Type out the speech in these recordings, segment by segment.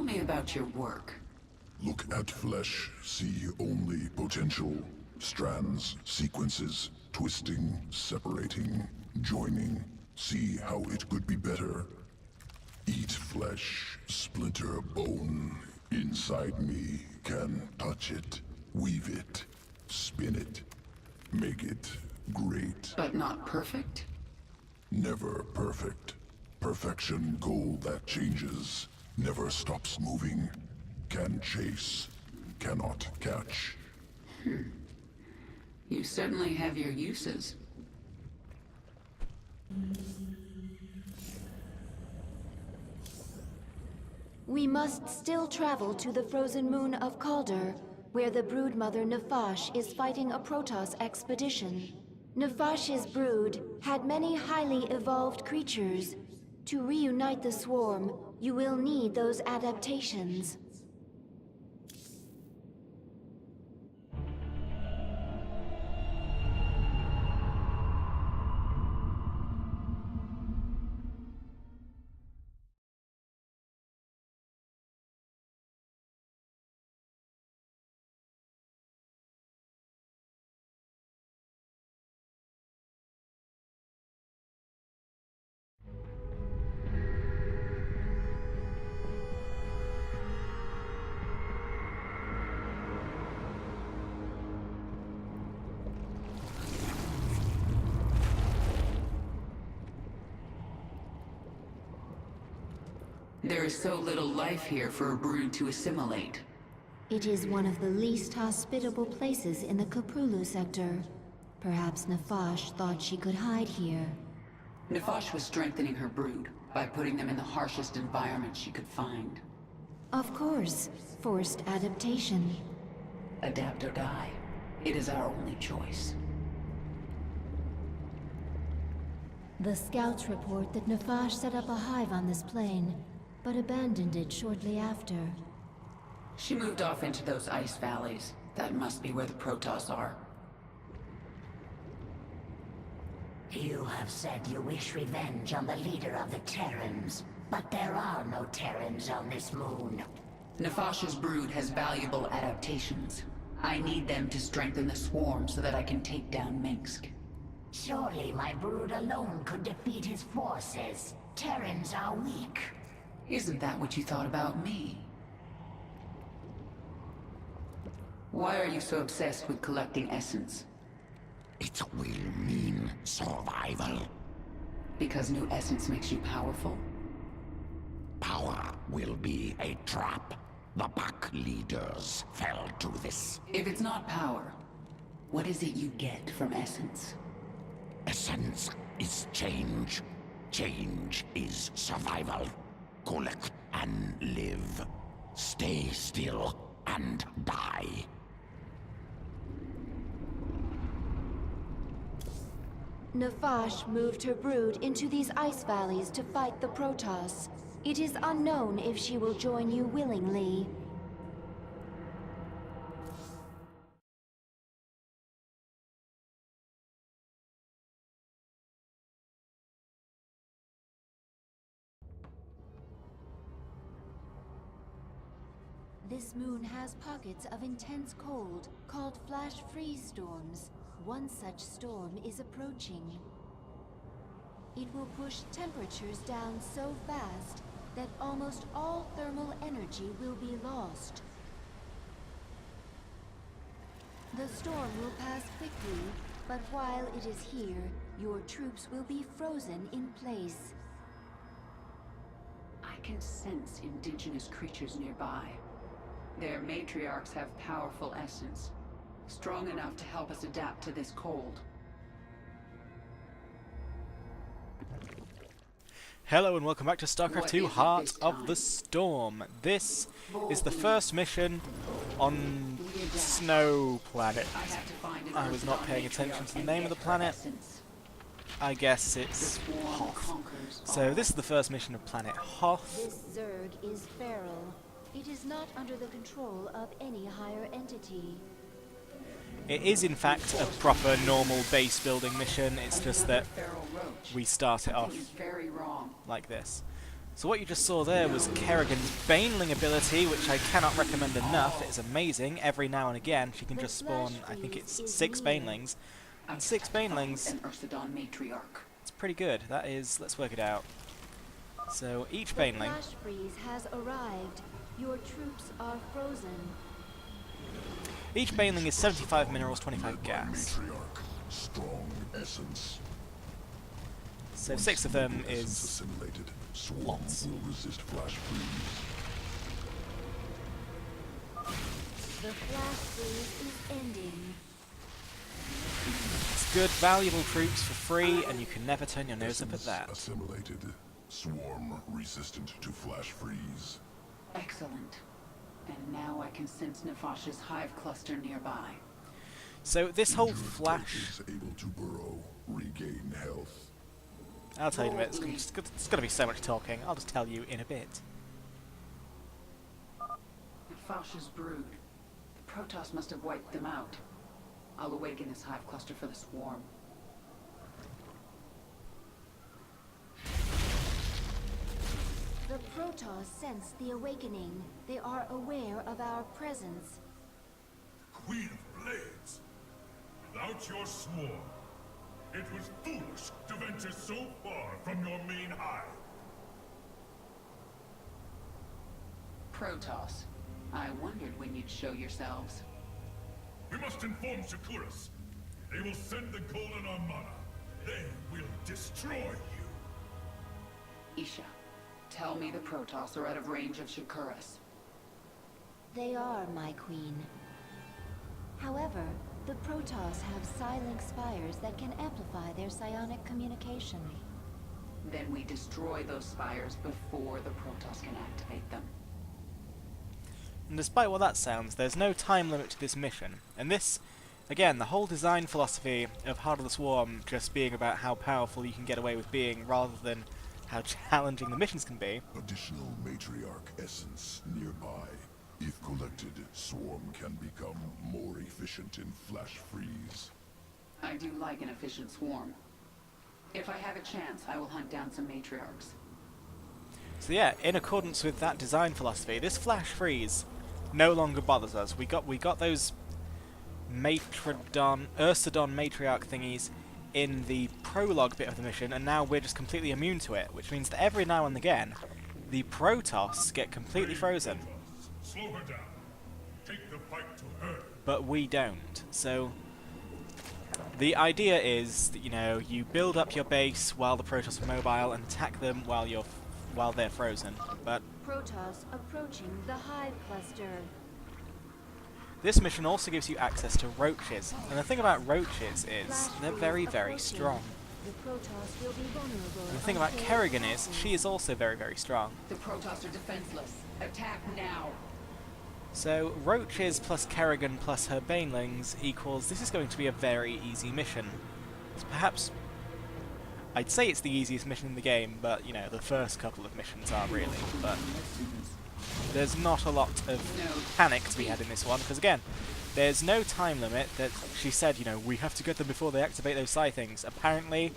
me about your work. Look at flesh, see only potential. Strands, sequences, twisting, separating, joining. See how it could be better. Eat flesh, splinter bone. Inside me can touch it, weave it, spin it, make it great. But not perfect? Never perfect. Perfection goal that changes, never stops moving. Can chase, cannot catch. You certainly have your uses. We must still travel to the frozen moon of Calder, where the broodmother Nefesh is fighting a Protoss expedition. Nefesh's brood had many highly evolved creatures. To reunite the swarm, you will need those adaptations. There is so little life here for a brood to assimilate. It is one of the least hospitable places in the Kapulu sector. Perhaps Nefesh thought she could hide here. Nefesh was strengthening her brood by putting them in the harshest environment she could find. Of course, forced adaptation. Adapt or die. It is our only choice. The scouts report that Nefesh set up a hive on this plane, but abandoned it shortly after. She moved off into those ice valleys. That must be where the Protoss are. You have said you wish revenge on the leader of the Terrans, but there are no Terrans on this moon. Nefesh's brood has valuable adaptations. I need them to strengthen the swarm so that I can take down Minsk. Surely my brood alone could defeat his forces. Terrans are weak. Isn't that what you thought about me? Why are you so obsessed with collecting essence? It will mean survival. Because new essence makes you powerful? Power will be a trap. The pack leaders fell to this. If it's not power, what is it you get from essence? Essence is change. Change is survival. Collect and live. Stay still and die. Nefesh moved her brood into these ice valleys to fight the Protoss. It is unknown if she will join you willingly. This moon has pockets of intense cold, called flash freeze storms. One such storm is approaching. It will push temperatures down so fast that almost all thermal energy will be lost. The storm will pass quickly, but while it is here, your troops will be frozen in place. I can sense indigenous creatures nearby. Their matriarchs have powerful essence, strong enough to help us adapt to this cold. Hello and welcome back to StarCraft What 2 is it Heart this of time? the Storm. This is the first mission on Snow Planet. I have to find an I was not paying attention to the name of the planet. I guess it's Hoth. So this is the first mission of planet Hoth. This Zerg is feral. It is not under the control of any higher entity. It is in fact a proper normal base building mission, it's just that we start it off Very wrong. like this. So what you just saw there was Kerrigan's Baneling ability, which I cannot recommend enough. It is amazing. Every now and again she can just spawn, I think it's 6 Banelings. And 6 Banelings, An Ursidon matriarch. it's pretty good. That is, let's work it out. So each The Baneling, flash freeze has arrived. Your troops are frozen. each Baneling is 75 minerals, 25 gas. Matriarch, strong essence. So 6 of them Essence is assimilated. Swarm lots. will resist flash freeze. The flash freeze is ending. It's good, valuable troops for free, and you can never turn your nose up at Essence that. assimilated. Swarm resistant to flash freeze. Excellent. And now I can sense Nefash's hive cluster nearby. So this whole Injured flash, is able to burrow, regain health. I'll tell you in a bit, it's going to be so much talking, I'll just tell you in a bit. Nefash's brood. The Protoss must have wiped them out. I'll awaken this hive cluster for the swarm. The Protoss sense the awakening. They are aware of our presence. Queen of Blades, without your swarm, it was foolish to venture so far from your main hive. Protoss. I wondered when you'd show yourselves. We must inform Shakuras. They will send the Golden Armada. They will destroy you. Isha, tell me the Protoss are out of range of Shakuras. They are, my queen. However, the Protoss have psi-link spires that can amplify their psionic communication. Then we destroy those spires before the Protoss can activate them. And despite what that sounds, there's no time limit to this mission. And this, again, the whole design philosophy of Heart of the Swarm just being about how powerful you can get away with being rather than how challenging the missions can be. Additional matriarch essence nearby. If collected, Swarm can become more efficient in flash freeze. I do like an efficient swarm. If I have a chance, I will hunt down some matriarchs. So yeah, in accordance with that design philosophy, this flash freeze no longer bothers us. We got those Ursidon matriarch thingies in the prologue bit of the mission, and now we're just completely immune to it, which means that every now and again, the Protoss get completely frozen, Slow her down. Take the fight to her. but we don't. So the idea is that, you know, you build up your base while the Protoss are mobile and attack them while they're frozen. But Protoss approaching the hive cluster. this mission also gives you access to roaches, and the thing about roaches is they're very, very strong. The Protoss will be vulnerable. And the thing about until Kerrigan is attacked. she is also very, very strong. The Protoss are defenseless. Attack now! So roaches plus Kerrigan plus her banelings equals, this is going to be a very easy mission. It's perhaps, I'd say it's the easiest mission in the game, but you know, the first couple of missions are really, but there's not a lot of panic to be had in this one, because again, there's no time limit. That she said, you know, we have to get them before they activate those psi things. Apparently,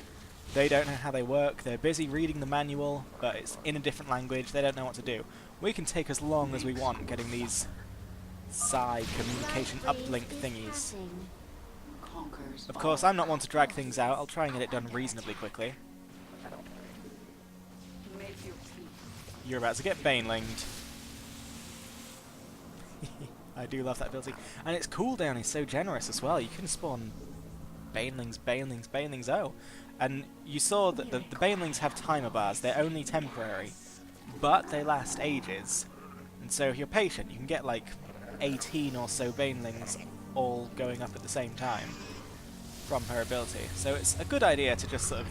they don't know how they work. They're busy reading the manual, but it's in a different language. They don't know what to do. We can take as long as we want getting these psi communication uplink thingies. Conquers Of course, I'm not one to drag things out. I'll try and get it done reasonably quickly. Make your peace. You're about to get banelinged. I do love that ability. And its cooldown is so generous as well. You can spawn banelings, oh. And you saw that the banelings have timer bars. They're only temporary, but they last ages. And so if you're patient, you can get like 18 or so banelings all going up at the same time from her ability. So it's a good idea to just sort of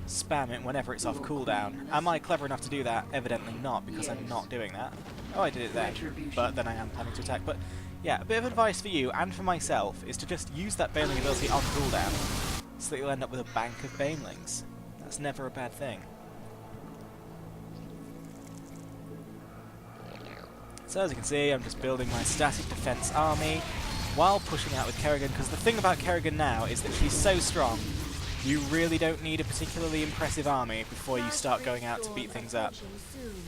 spam it whenever it's off cooldown. Am I clever enough to do that? Evidently not, because I'm not doing that. Oh, I did it then, but then I am planning to attack. But yeah, a bit of advice for you and for myself is to just use that baneling ability on cooldown, so that you'll end up with a bank of banelings. That's never a bad thing. So as you can see, I'm just building my static defense army while pushing out with Kerrigan, because the thing about Kerrigan now is that she's so strong You really don't need a particularly impressive army before you start going out to beat things up.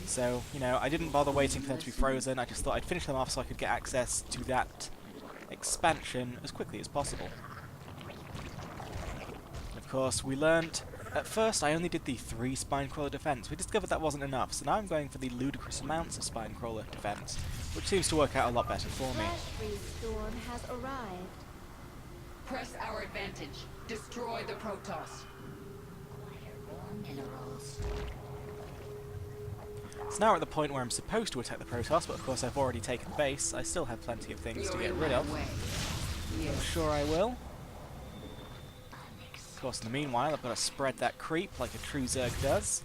So, you know, I didn't bother waiting for them to be frozen, I just thought I'd finish them off so I could get access to that expansion as quickly as possible. Of course, we learnt... At first, I only did the 3 Spinecrawler defense. We discovered that wasn't enough, so now I'm going for the ludicrous amounts of Spinecrawler defense, which seems to work out a lot better for me. Flash Freeze Storm has arrived. Press our advantage. Destroy the Protoss. Acquire more minerals. So now we're at the point where I'm supposed to attack the Protoss, but of course I've already taken the base. I still have plenty of things to You're get in rid my of. way. I'm Yes. sure I will. Of course, in the meanwhile, I've got to spread that creep like a true Zerg does.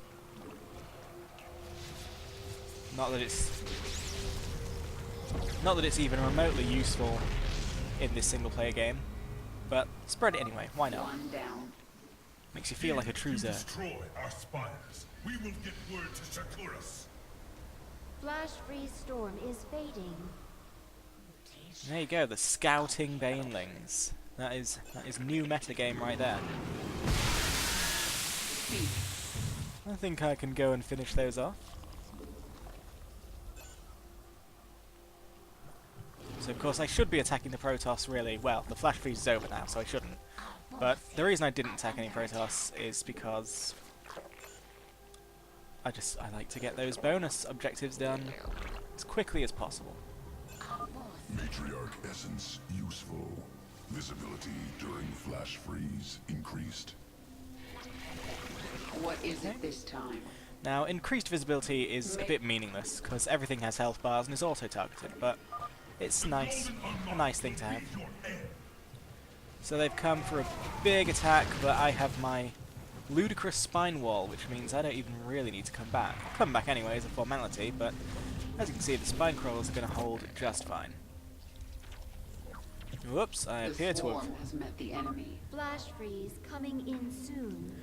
Not that it's even remotely useful in this single-player game, but spread it anyway. Why not? One down. Makes you feel like a true If you Zerg. destroy our spires, we will get word to Shakuras. Flash Freeze Storm is fading. There you go, the Scouting Banelings. That is new metagame right there. Speak. I think I can go and finish those off. So of course I should be attacking the Protoss really. Well, the flash freeze is over now, so I shouldn't. But the reason I didn't attack any Protoss is because I like to get those bonus objectives done as quickly as possible. Matriarch essence useful. Visibility during flash freeze increased. What is it this time? Now, increased visibility is a bit meaningless, because everything has health bars and is auto-targeted, but it's nice, a nice thing to have. So they've come for a big attack, but I have my ludicrous spine wall, which means I don't even really need to come back. I'll come back anyway as a formality, but as you can see, the spine crawlers are going to hold just fine. Whoops, I The appear to have... swarm has met the enemy. Flash Freeze coming in soon.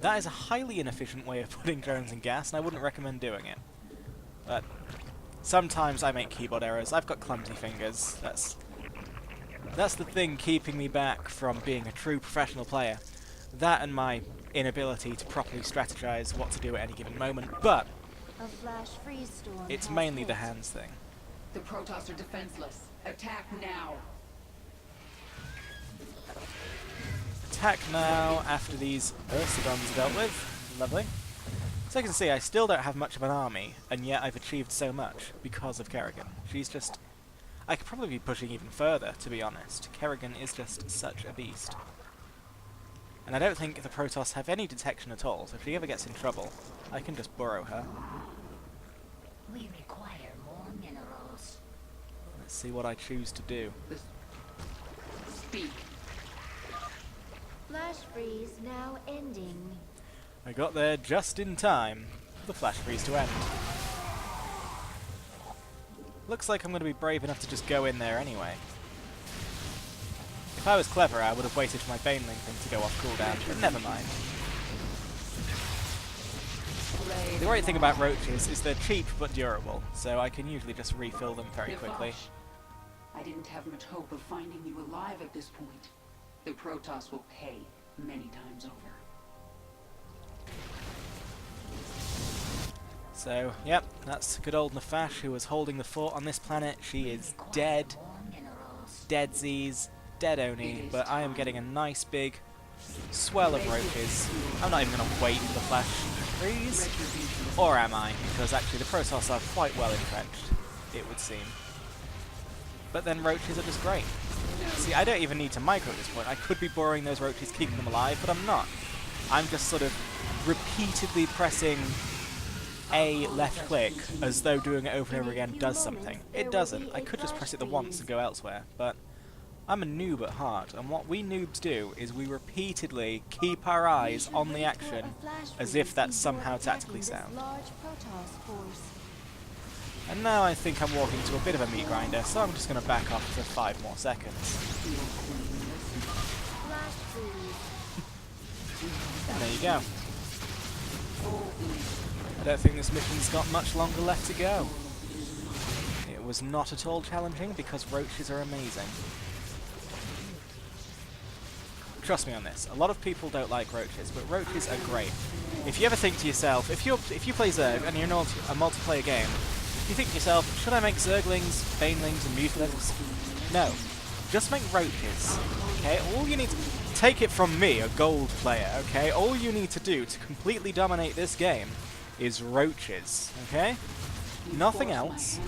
That is a highly inefficient way of putting drones in gas, and I wouldn't recommend doing it. But sometimes I make keyboard errors. I've got clumsy fingers. That's the thing keeping me back from being a true professional player. That and my inability to properly strategize what to do at any given moment, but A Flash Freeze Storm it's has mainly hit. the hands thing. The Protoss are defenseless. Attack now. Attack now after these Ursidons are dealt with. Lovely. So you can see, I still don't have much of an army, and yet I've achieved so much because of Kerrigan. She's just... I could probably be pushing even further, to be honest. Kerrigan is just such a beast. And I don't think the Protoss have any detection at all, so if she ever gets in trouble, I can just burrow her. We require more minerals. Let's see what I choose to do. Speak. Flash Freeze now ending. I got there just in time for the flash freeze to end. Looks like I'm going to be brave enough to just go in there anyway. If I was clever, I would have waited for my Baneling thing to go off cooldown, but never mind. The great thing about roaches is they're cheap but durable, so I can usually just refill them very quickly. Nefesh, I didn't have much hope of finding you alive at this point. The Protoss will pay many times over. So, yep, that's good old Nefesh who was holding the fort on this planet. She is dead. More minerals. Deadsies, dead Oni, but I am getting a nice big swell of roaches. I'm not even going to wait for the flash freeze, or am I? Because actually the Protoss are quite well entrenched, it would seem. But then roaches are just great. See, I don't even need to micro at this point. I could be boring those roaches, keeping them alive, but I'm not. I'm just sort of repeatedly pressing A left click as though doing it over and over again does something. It doesn't. I could just press it the once and go elsewhere, but I'm a noob at heart, and what we noobs do is we repeatedly keep our eyes on the action as if that's somehow tactically sound. Large Protoss force. And now I think I'm walking to a bit of a meat grinder, so I'm just going to back off for 5 more seconds. Flash Freeze. And there you go. I don't think this mission's got much longer left to go. It was not at all challenging because roaches are amazing. trust me on this. A lot of people don't like roaches, but roaches are great. If you ever think to yourself, if you play Zerg and you're in a multiplayer game, you think to yourself, should I make Zerglings, Banelings, and Mutilations? No. Just make roaches. Okay? All you need to... Take it from me, a gold player, okay? All you need to do to completely dominate this game is roaches, okay? Nothing else.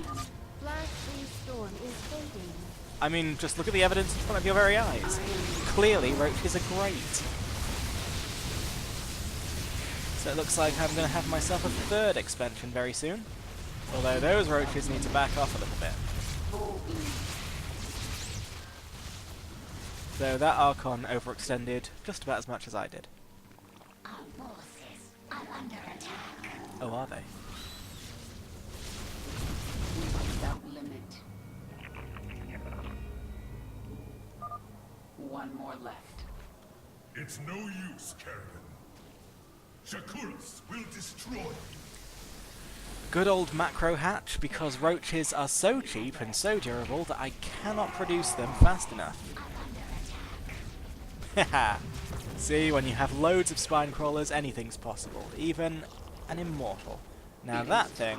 Flash freeze storm is fading. I mean, just look at the evidence in front of your very eyes. Clearly, roaches are great. So it looks like I'm going to have myself a third expansion very soon. Although those roaches need to back off a little bit. So that Archon overextended just about as much as I did. Our forces are under attack. Oh, are they? Without limit. One more left. It's no use, Kerrigan. Shakuras will destroy you. Good old macro hatch, because roaches are so cheap and so durable that I cannot produce them fast enough. Haha. See, when you have loads of spine crawlers, anything's possible. Even an immortal. Now that thing,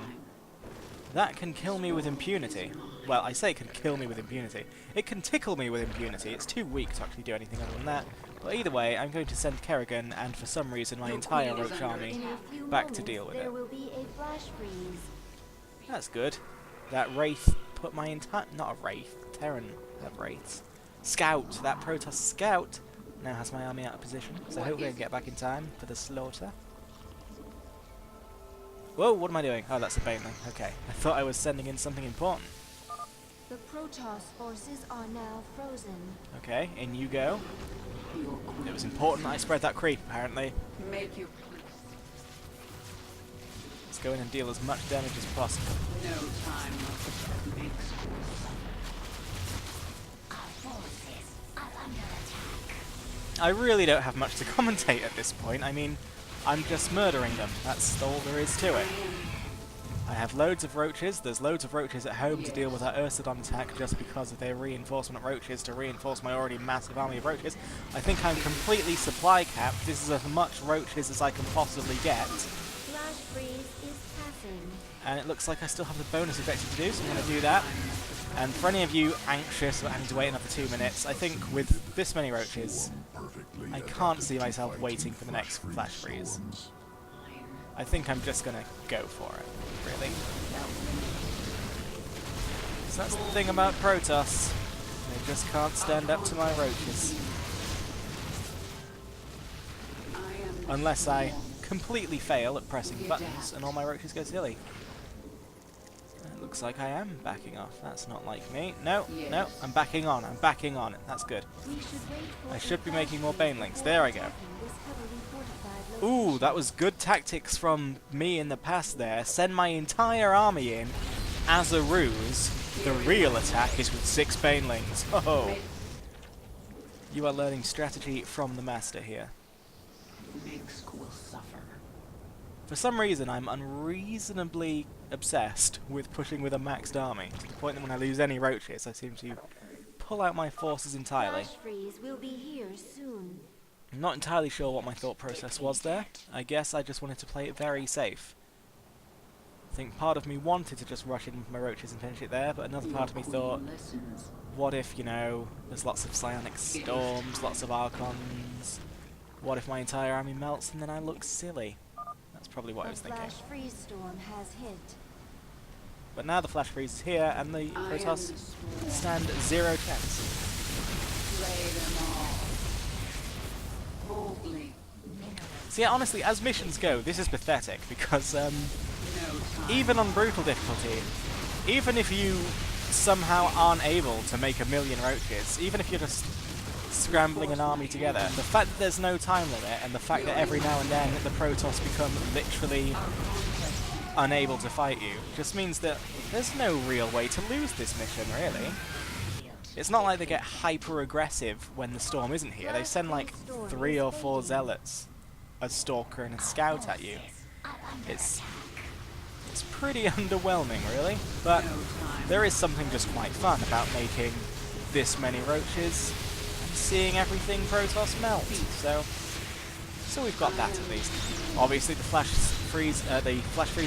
that can kill me with impunity. Well, I say it can kill me with impunity. It can tickle me with impunity. It's too weak to actually do anything other than that. But either way, I'm going to send Kerrigan and for some reason my entire roach army In a few back to moments, deal with there it. will be a flash freeze. That's good. That Wraith put my entire... Not a Wraith. Terran have Wraiths. Scout. That Protoss Scout now has my army out of position. So hopefully I can get back in time for the slaughter. Whoa, what am I doing? Oh, that's a Baneling. Okay. I thought I was sending in something important. The Protoss forces are now frozen. Okay, in you go. It was important that I spread that creep, apparently. Make your Let's go in and deal as much damage as possible. no time. Big Our forces are under attack. I really don't have much to commentate at this point. I mean, I'm just murdering them. That's all there is to it. I have loads of roaches. There's loads of roaches at home to deal with our Ursidon attack just because of their reinforcement roaches to reinforce my already massive army of roaches. I think I'm completely supply capped. This is as much roaches as I can possibly get. Flash freeze is passing. And it looks like I still have the bonus objective to do, so I'm going to do that. And for any of you anxious about having to wait another 2 minutes, I think with this many roaches, I can't see myself waiting for the next flash freeze. I think I'm just going to go for it, really. So that's the thing about Protoss. They just can't stand up to my roaches. Unless I completely fail at pressing buttons and all my roaches go silly. It looks like I am backing off. That's not like me. No, no, I'm backing on. I'm backing on. That's good. We should wait for I the should be flash making more freeze Banelings. before There I go. attacking this heavily fortified Ooh, location. that was good tactics from me in the past there. Send my entire army in as a ruse. The real attack is with 6 Banelings. Oh, you are learning strategy from the master here. Mix will suffer. For some reason, I'm unreasonably obsessed with pushing with a maxed army, to the point that when I lose any roaches, I seem to pull out my forces entirely. Flash freeze will be here soon. I'm not entirely sure what my thought process was there. I guess I just wanted to play it very safe. I think part of me wanted to just rush in with my roaches and finish it there, but another part of me thought, Listens. what if, you know, there's lots of psionic storms, lots of Archons. What if my entire army melts and then I look silly? That's probably what I was The thinking. flash freeze storm has hit. But now the flash freeze is here and the Protoss stand 0 chance. Slay them all. Boldly. See, honestly, as missions go, this is pathetic because No time. even on brutal difficulty, even if you somehow aren't able to make 1 million roaches, even if you're just scrambling an army together, the fact that there's no time limit and the fact that every now and then the Protoss become literally unable to fight you just means that there's no real way to lose this mission, really. It's not like they get hyper aggressive when the storm isn't here. They send like 3 or 4 zealots, a stalker and a scout at you. It's pretty underwhelming, really, but there is something just quite fun about making this many roaches and seeing everything Protoss melt. So we've got that at least. Obviously the flash freeze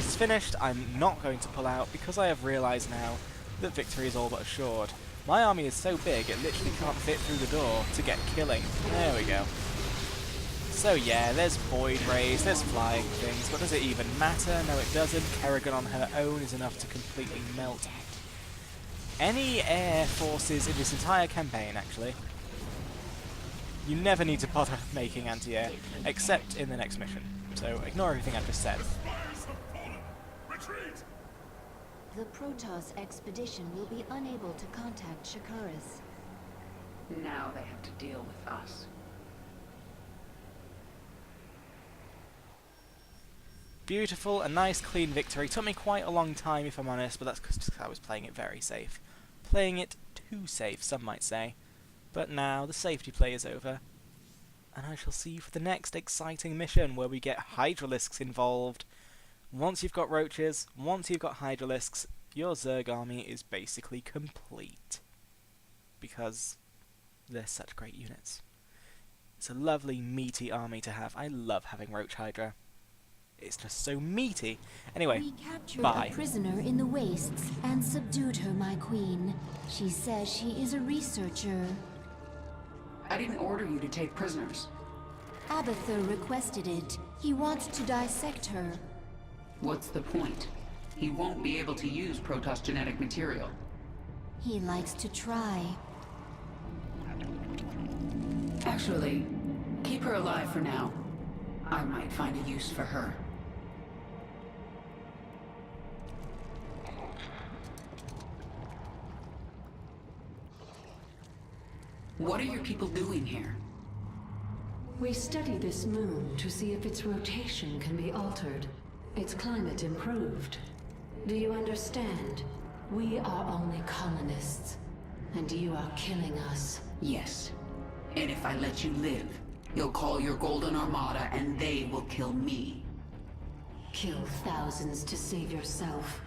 is finished. I'm not going to pull out because I have realised now that victory is all but assured. My army is so big it literally can't fit through the door to get killing. There we go. So yeah, there's Void Rays, there's flying things, but does it even matter? No, it doesn't. Kerrigan on her own is enough to completely melt any air forces in this entire campaign, actually. You never need to bother making anti-air, except in the next mission. So ignore everything I've just said. The Protoss expedition will be unable to contact Shakaris. Now they have to deal with us. Beautiful, a nice clean victory. Took me quite a long time, if I'm honest, but that's because I was playing it very safe. Playing it too safe, some might say. But now the safety play is over, and I shall see you for the next exciting mission where we get Hydralisks involved. Once you've got Roaches, once you've got Hydralisks, your Zerg army is basically complete. Because they're such great units. It's a lovely, meaty army to have. I love having Roach Hydra. It's just so meaty. Anyway, We captured bye. a prisoner in the wastes and subdued her, my queen. She says she is a researcher. I didn't order you to take prisoners. Abathur requested it. He wants to dissect her. What's the point? He won't be able to use Protoss genetic material. He likes to try. Actually, keep her alive for now. I might find a use for her. What are your people doing here? We study this moon to see if its rotation can be altered, its climate improved. Do you understand? We are only colonists, and you are killing us. Yes. And if I let you live, you'll call your Golden Armada and they will kill me. Kill thousands to save yourself.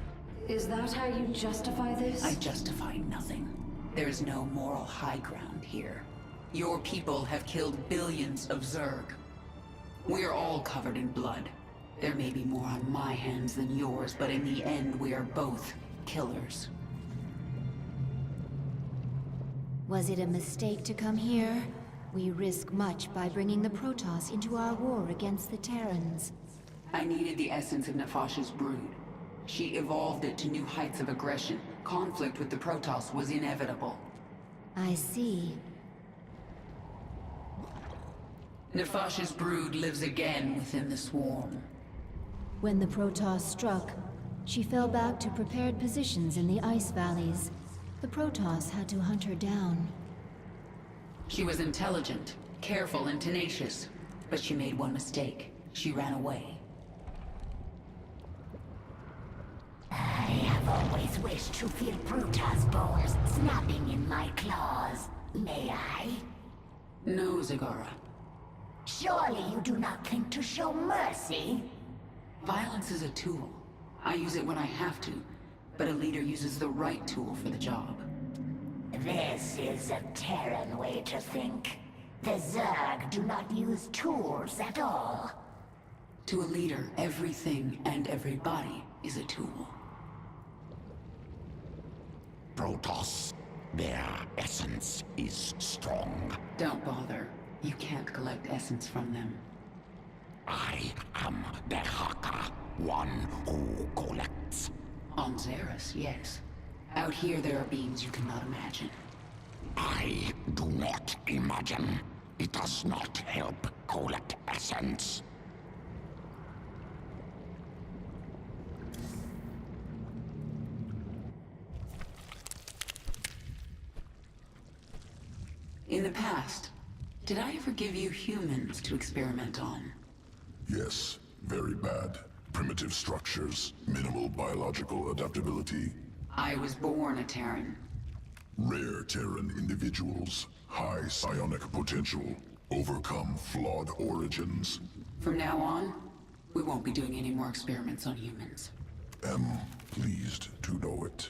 Is that how you justify this? I justify nothing. There is no moral high ground here. Your people have killed billions of Zerg. We are all covered in blood. There may be more on my hands than yours, but in the end we are both killers. Was it a mistake to come here? We risk much by bringing the Protoss into our war against the Terrans. I needed the essence of Nefash's brood. She evolved it to new heights of aggression. Conflict with the Protoss was inevitable. I see. Nefash's brood lives again within the swarm. When the Protoss struck, she fell back to prepared positions in the ice valleys. The Protoss had to hunt her down. She was intelligent, careful, and tenacious. But she made one mistake. She ran away. I have always wished to feel Protoss bones snapping in my claws. May I? No, Zagara. Surely you do not think to show mercy? Violence is a tool. I use it when I have to, but a leader uses the right tool for the job. This is a Terran way to think. The Zerg do not use tools at all. To a leader, everything and everybody is a tool. Protoss, their essence is strong. Don't bother. You can't collect essence from them. I am the Haka, one who collects. On Xeris, yes. Out here there are beings you cannot imagine. I do not imagine. It does not help collect essence. In the past, did I ever give you humans to experiment on? Yes, very bad. Primitive structures, minimal biological adaptability, I was born a Terran. rare Terran individuals, high psionic potential, overcome flawed origins. From now on, we won't be doing any more experiments on humans. Am pleased to know it.